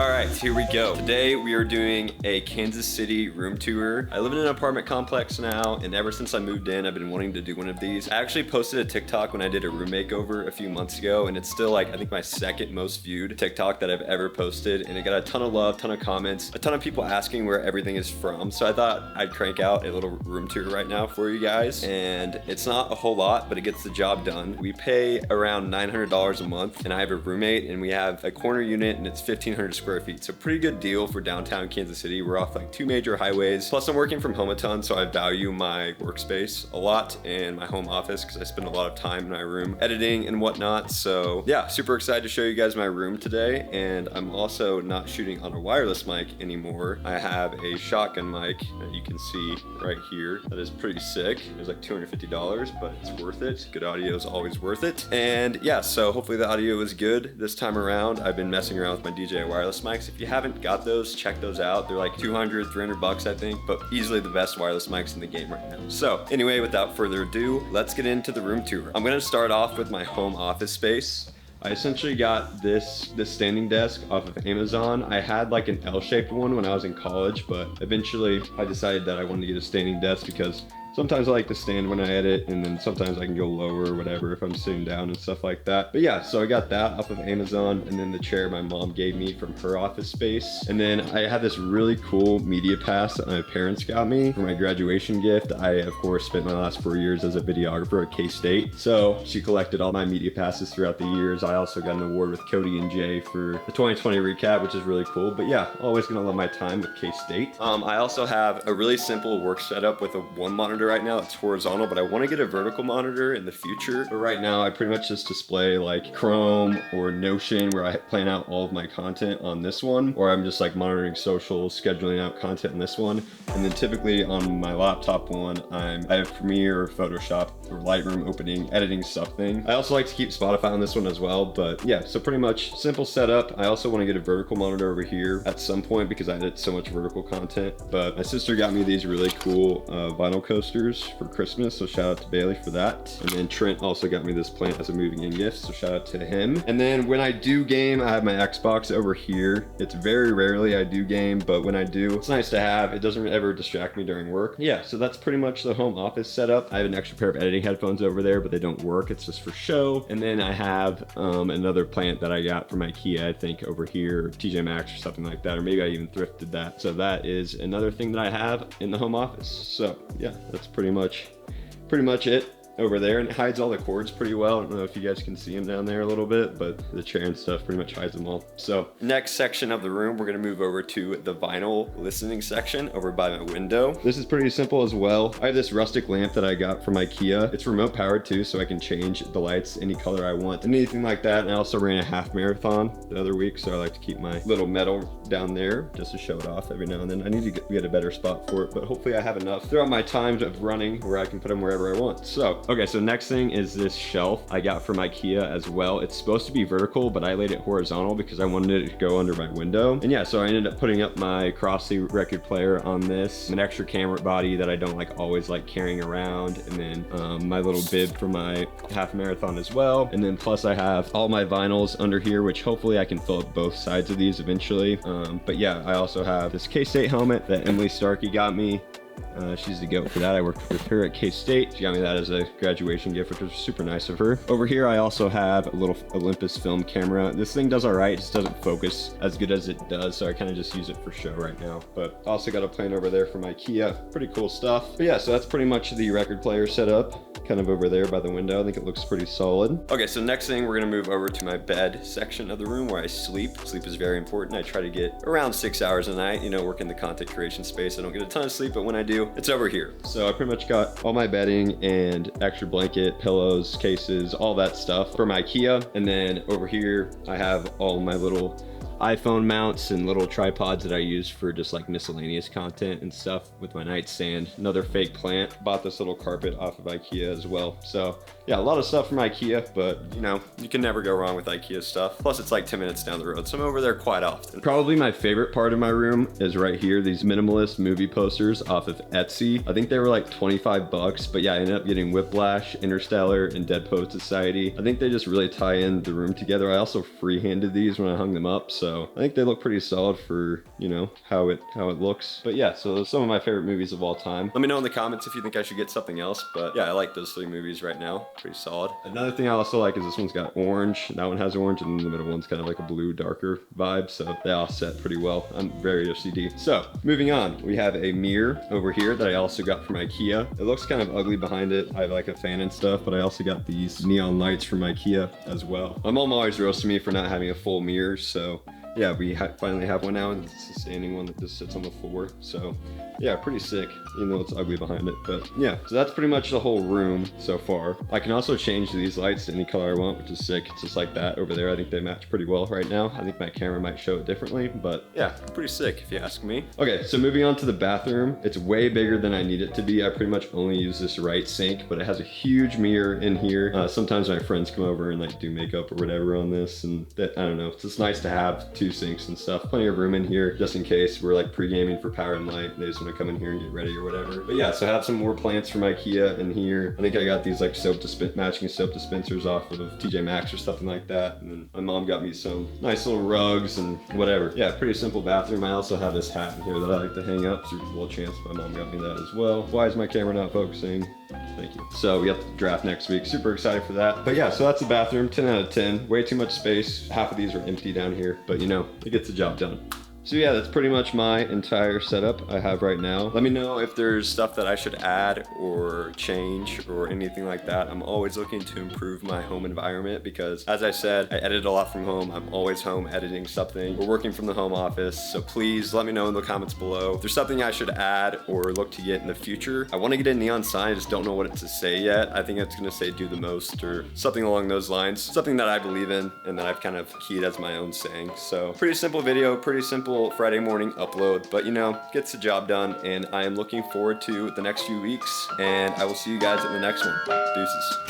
All right, here we go. Today we are doing a Kansas City room tour. I live in an apartment complex now, and ever since I moved in, I've been wanting to do one of these. I actually posted a TikTok when I did a room makeover a few months ago, and it's still like, I think my second most viewed TikTok that I've ever posted, and it got a ton of love, ton of comments, a ton of people asking where everything is from. So I thought I'd crank out a little room tour right now for you guys, and it's not a whole lot, but it gets the job done. We pay around $900 a month, and I have a roommate, and we have a corner unit, and it's 1,500 square feet. So pretty good deal for downtown Kansas City. We're off like 2 major highways. Plus I'm working from home a ton, so I value my workspace a lot and my home office because I spend a lot of time in my room editing and whatnot. So yeah, super excited to show you guys my room today. And I'm also not shooting on a wireless mic anymore. I have a shotgun mic that you can see right here. That is pretty sick. It was like $250, but it's worth it. Good audio is always worth it. And yeah, so hopefully the audio is good this time around. I've been messing around with my DJI wireless mics. If you haven't got those, check those out. They're like 200, 300 bucks, I think, but easily the best wireless mics in the game right now. So anyway, without further ado, let's get into the room tour. I'm gonna start off with my home office space. I essentially got this standing desk off of Amazon. I had like an L-shaped one when I was in college, but eventually I decided that I wanted to get a standing desk because sometimes I like to stand when I edit, and then sometimes I can go lower or whatever if I'm sitting down and stuff like that. But yeah, so I got that off of Amazon, and then the chair my mom gave me from her office space. And then I had this really cool media pass that my parents got me for my graduation gift. I, of course, spent my last 4 years as a videographer at K-State. So she collected all my media passes throughout the years. I also got an award with Cody and Jay for the 2020 recap, which is really cool. But yeah, always gonna love my time with K-State. I also have a really simple work setup with a one monitor right now. It's horizontal, but I want to get a vertical monitor in the future. But right now I pretty much just display like Chrome or Notion, where I plan out all of my content on this one, or I'm just like monitoring socials, scheduling out content on this one. And then typically on my laptop one, I have Premiere, Photoshop, or Lightroom opening, editing stuff thing. I also like to keep Spotify on this one as well, but yeah, so pretty much simple setup. I also want to get a vertical monitor over here at some point because I edit so much vertical content. But my sister got me these really cool vinyl coasters for Christmas, so shout out to Bailey for that. And then Trent also got me this plant as a moving in gift, so shout out to him. And then when I do game, I have my Xbox over here. It's very rarely I do game, but when I do, it's nice to have. It doesn't ever distract me during work. Yeah, so that's pretty much the home office setup. I have an extra pair of editing headphones over there, but they don't work. It's just for show. And then I have another plant that I got from IKEA, I think over here, or TJ Maxx or something like that, or maybe I even thrifted that. So that is another thing that I have in the home office. So yeah, that's pretty much it over there, and it hides all the cords pretty well. I don't know if you guys can see them down there a little bit, but the chair and stuff pretty much hides them all. So next section of the room, we're gonna move over to the vinyl listening section over by my window. This is pretty simple as well. I have this rustic lamp that I got from IKEA. It's remote powered too, so I can change the lights any color I want and anything like that. And I also ran a half marathon the other week, so I like to keep my little medal down there just to show it off every now and then. I need to get a better spot for it, but hopefully I have enough throughout my times of running where I can put them wherever I want. So okay, so next thing is this shelf I got from IKEA as well. It's supposed to be vertical, but I laid it horizontal because I wanted it to go under my window. And yeah, so I ended up putting up my Crossley record player on this, an extra camera body that I don't like always like carrying around, and then my little bib for my half marathon as well. And then plus I have all my vinyls under here, which hopefully I can fill up both sides of these eventually. But yeah, I also have this K-State helmet that Emily Starkey got me. She's the goat for that. I worked with her at K-State. She got me that as a graduation gift, which was super nice of her. Over here, I also have a little Olympus film camera. This thing does all right. It just doesn't focus as good as it does, so I kind of just use it for show right now. But also got a plant over there from IKEA. Pretty cool stuff. But yeah, so that's pretty much the record player setup, kind of over there by the window. I think it looks pretty solid. Okay, so next thing, we're gonna move over to my bed section of the room where I sleep. Sleep is very important. I try to get around 6 hours a night, you know, work in the content creation space. I don't get a ton of sleep, but when I do, it's over here. So I pretty much got all my bedding and extra blanket, pillows, cases, all that stuff from IKEA. And then over here, I have all my little iPhone mounts and little tripods that I use for just like miscellaneous content and stuff with my nightstand. Another fake plant. Bought this little carpet off of IKEA as well. So yeah, a lot of stuff from IKEA, but you know, you can never go wrong with IKEA stuff. Plus it's like 10 minutes down the road, so I'm over there quite often. Probably my favorite part of my room is right here, these minimalist movie posters off of Etsy. I think they were like 25 bucks, but yeah, I ended up getting Whiplash, Interstellar, and Dead Poets Society. I think they just really tie in the room together. I also freehanded these when I hung them up, so So I think they look pretty solid for, you know, how it looks. But yeah, so those are some of my favorite movies of all time. Let me know in the comments if you think I should get something else. But yeah, I like those 3 movies right now. Pretty solid. Another thing I also like is this one's got orange. That one has orange, and then the middle one's kind of like a blue, darker vibe. So they offset pretty well. I'm very OCD. So moving on, we have a mirror over here that I also got from IKEA. It looks kind of ugly behind it. I have like a fan and stuff, but I also got these neon lights from IKEA as well. My mom always roasted me for not having a full mirror, so yeah, we finally have one now, and it's a standing one that just sits on the floor. So yeah, pretty sick, even though it's ugly behind it. But yeah, so that's pretty much the whole room so far. I can also change these lights to any color I want, which is sick. It's just like that over there. I think they match pretty well right now. I think my camera might show it differently, but yeah, pretty sick if you ask me. Okay, so moving on to the bathroom. It's way bigger than I need it to be. I pretty much only use this right sink, but it has a huge mirror in here. Sometimes my friends come over and like do makeup or whatever on this, and that, I don't know, it's just nice to have 2 sinks and stuff. Plenty of room in here just in case we're like pre-gaming for Power and Light. They just want to come in here and get ready or whatever. But yeah, so I have some more plants from IKEA in here. I think I got these like matching soap dispensers off of TJ Maxx or something like that. And then my mom got me some nice little rugs and whatever. Yeah, pretty simple bathroom. I also have this hat in here that I like to hang up. So there's a little chance my mom got me that as well. Why is my camera not focusing? Thank you. So we got the draft next week. Super excited for that. But yeah, so that's the bathroom. 10 out of 10. Way too much space. Half of these are empty down here, but you know, it gets the job done. So yeah, that's pretty much my entire setup I have right now. Let me know if there's stuff that I should add or change or anything like that. I'm always looking to improve my home environment because, as I said, I edit a lot from home. I'm always home editing something. We're working from the home office, so please let me know in the comments below if there's something I should add or look to get in the future. I want to get a neon sign, I just don't know what it to say yet. I think it's gonna say do the most or something along those lines. Something that I believe in and that I've kind of keyed as my own saying. So pretty simple video, pretty simple Friday morning upload, but you know, gets the job done, and I am looking forward to the next few weeks, and I will see you guys in the next one. Deuces.